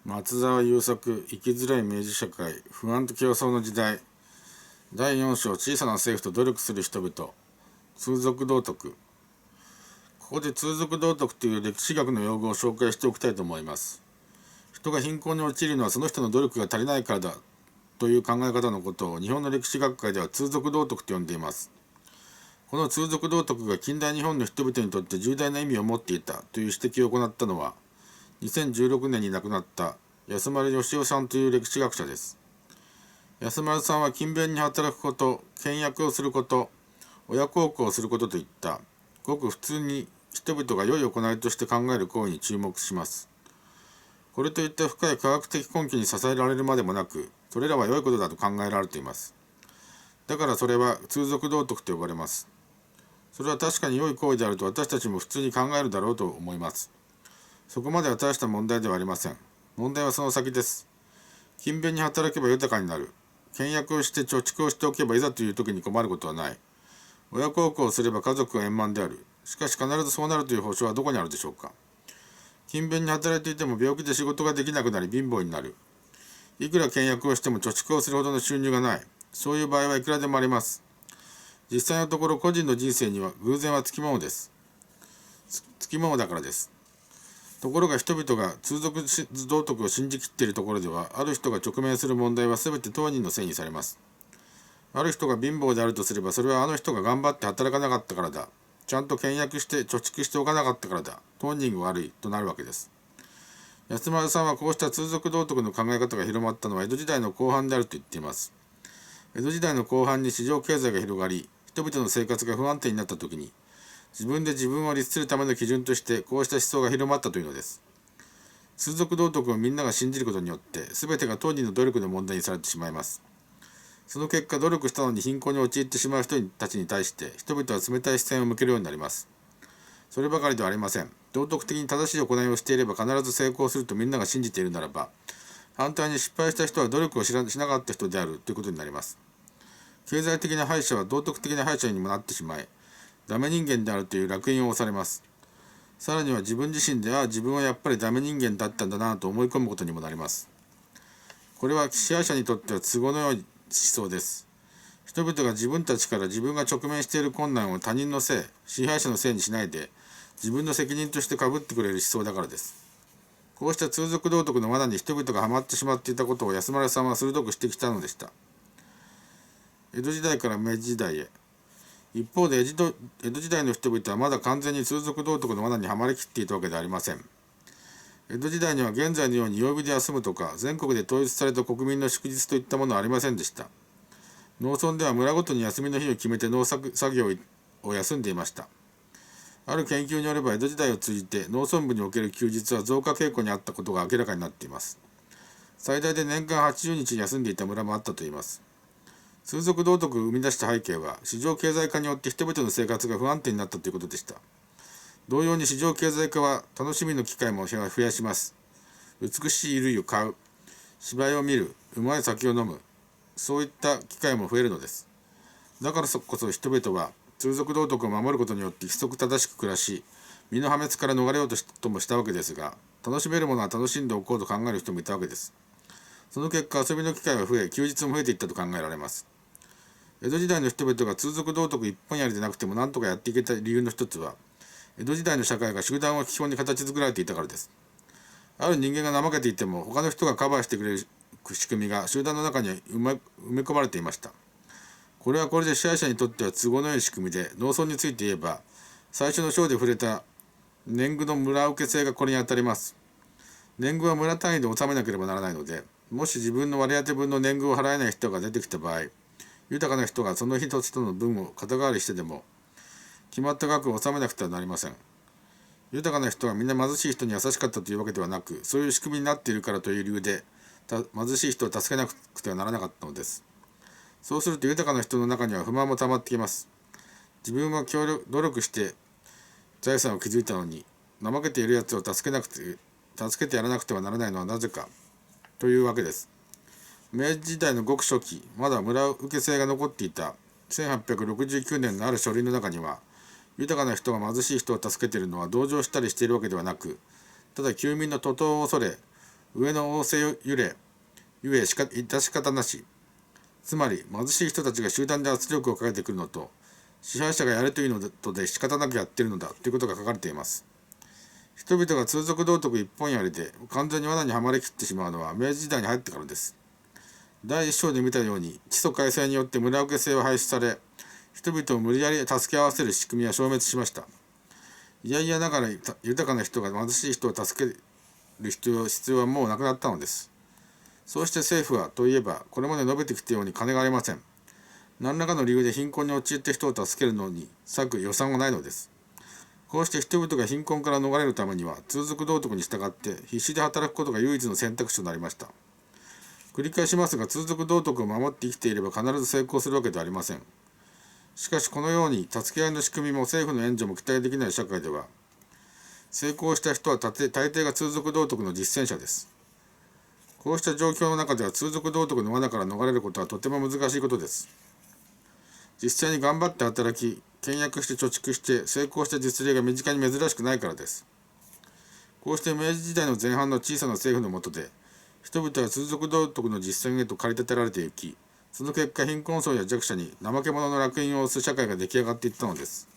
松沢優作、生きづらい明治社会、不安と競争の時代。第4章、小さな政府と努力する人々。通俗道徳。ここで通俗道徳という歴史学の用語を紹介しておきたいと思います。人が貧困に陥るのはその人の努力が足りないからだという考え方のことを日本の歴史学会では通俗道徳と呼んでいます。この通俗道徳が近代日本の人々にとって重大な意味を持っていたという指摘を行ったのは、2016年に亡くなった安丸義夫さんという歴史学者です。安丸さんは勤勉に働くこと、倹約をすること、親孝行をすることといったごく普通に人々が良い行いとして考える行為に注目します。これといった深い科学的根拠に支えられるまでもなく、それらは良いことだと考えられています。だからそれは通俗道徳と呼ばれます。それは確かに良い行為であると私たちも普通に考えるだろうと思います。そこまでは大した問題ではありません。問題はその先です。勤勉に働けば豊かになる。倹約をして貯蓄をしておけばいざという時に困ることはない。親孝行をすれば家族は円満である。しかし必ずそうなるという保証はどこにあるでしょうか。勤勉に働いていても病気で仕事ができなくなり貧乏になる。いくら倹約をしても貯蓄をするほどの収入がない。そういう場合はいくらでもあります。実際のところ個人の人生には偶然はつきものです。つきものだからです。ところが人々が通俗道徳を信じきっているところでは、ある人が直面する問題は全て当人のせいにされます。ある人が貧乏であるとすれば、それはあの人が頑張って働かなかったからだ。ちゃんと倹約して貯蓄しておかなかったからだ。当人が悪いとなるわけです。安丸さんはこうした通俗道徳の考え方が広まったのは江戸時代の後半であると言っています。江戸時代の後半に市場経済が広がり、人々の生活が不安定になった時に、自分で自分を律するための基準としてこうした思想が広まったというのです。通俗道徳をみんなが信じることによって全てが当人の努力の問題にされてしまいます。その結果、努力したのに貧困に陥ってしまう人たちに対して人々は冷たい視線を向けるようになります。そればかりではありません。道徳的に正しい行いをしていれば必ず成功するとみんなが信じているならば、反対に失敗した人は努力をしなかった人であるということになります。経済的な敗者は道徳的な敗者にもなってしまい、ダメ人間であるという烙印を押されます。さらには自分自身で自分はやっぱりダメ人間だったんだなと思い込むことにもなります。これは支配者にとっては都合の良い思想です。人々が自分たちから自分が直面している困難を他人のせい、支配者のせいにしないで自分の責任としてかぶってくれる思想だからです。こうした通俗道徳の罠に人々がはまってしまっていたことを安丸さんは鋭く指摘したのでした。江戸時代から明治時代へ。一方で江戸時代の人々はまだ完全に通俗道徳の罠にはまりきっていたわけではありません。江戸時代には現在のように曜日で休むとか全国で統一された国民の祝日といったものはありませんでした。農村では村ごとに休みの日を決めて農作業を休んでいました。ある研究によれば江戸時代を通じて農村部における休日は増加傾向にあったことが明らかになっています。最大で年間80日休んでいた村もあったといいます。通俗道徳を生み出した背景は市場経済化によって人々の生活が不安定になったということでした。同様に市場経済化は楽しみの機会も増やします。美しい衣類を買う、芝居を見る、うまい酒を飲む、そういった機会も増えるのです。だからこそ人々は通俗道徳を守ることによって規則正しく暮らし、身の破滅から逃れようともしたわけですが、楽しめるものは楽しんでおこうと考える人もいたわけです。その結果、遊びの機会は増え、休日も増えていったと考えられます。江戸時代の人々が通俗道徳一本やりでなくても何とかやっていけた理由の一つは、江戸時代の社会が集団を基本に形作られていたからです。ある人間が怠けていても他の人がカバーしてくれる仕組みが集団の中に埋め込まれていました。これはこれで支配者にとっては都合の良い仕組みで、農村について言えば最初の章で触れた年貢の村受け制がこれにあたります。年貢は村単位で納めなければならないので、もし自分の割り当て分の年貢を払えない人が出てきた場合、豊かな人がその一つとの分を肩代わりしてでも決まった額を納めなくてはなりません。豊かな人はみんな貧しい人に優しかったというわけではなく、そういう仕組みになっているからという理由で貧しい人を助けなくてはならなかったのです。そうすると豊かな人の中には不満も溜まってきます。自分は努力して財産を築いたのに怠けているやつを助けてやらなくてはならないのはなぜかというわけです。明治時代のごく初期、まだ村受け制が残っていた1869年のある書類の中には、豊かな人が貧しい人を助けているのは同情したりしているわけではなく、ただ休眠の徒党を恐れ上の仰せゆえ致し方なし。つまり貧しい人たちが集団で圧力をかけてくるのと、支配者がやるというのとで仕方なくやっているのだということが書かれています。人々が通俗道徳一本やりで完全に罠にはまりきってしまうのは明治時代に入ってからです。第一章で見たように地租改正によって村受け制は廃止され、人々を無理やり助け合わせる仕組みは消滅しました。いやいやながら豊かな人が貧しい人を助ける必要はもうなくなったのです。そうして政府はといえばこれまで述べてきたように金がありません。何らかの理由で貧困に陥った人を助けるのに割く予算がないのです。こうして人々が貧困から逃れるためには通俗道徳に従って必死で働くことが唯一の選択肢となりました。繰り返しますが、通俗道徳を守って生きていれば必ず成功するわけではありません。しかしこのように助け合いの仕組みも政府の援助も期待できない社会では、成功した人は大抵が通俗道徳の実践者です。こうした状況の中では通俗道徳の罠から逃れることはとても難しいことです。実際に頑張って働き、倹約して貯蓄して成功した実例が身近に珍しくないからです。こうして明治時代の前半の小さな政府の下で、人々は通俗道徳の実践へと駆り立てられていき、その結果貧困層や弱者に怠け者の烙印を押す社会が出来上がっていったのです。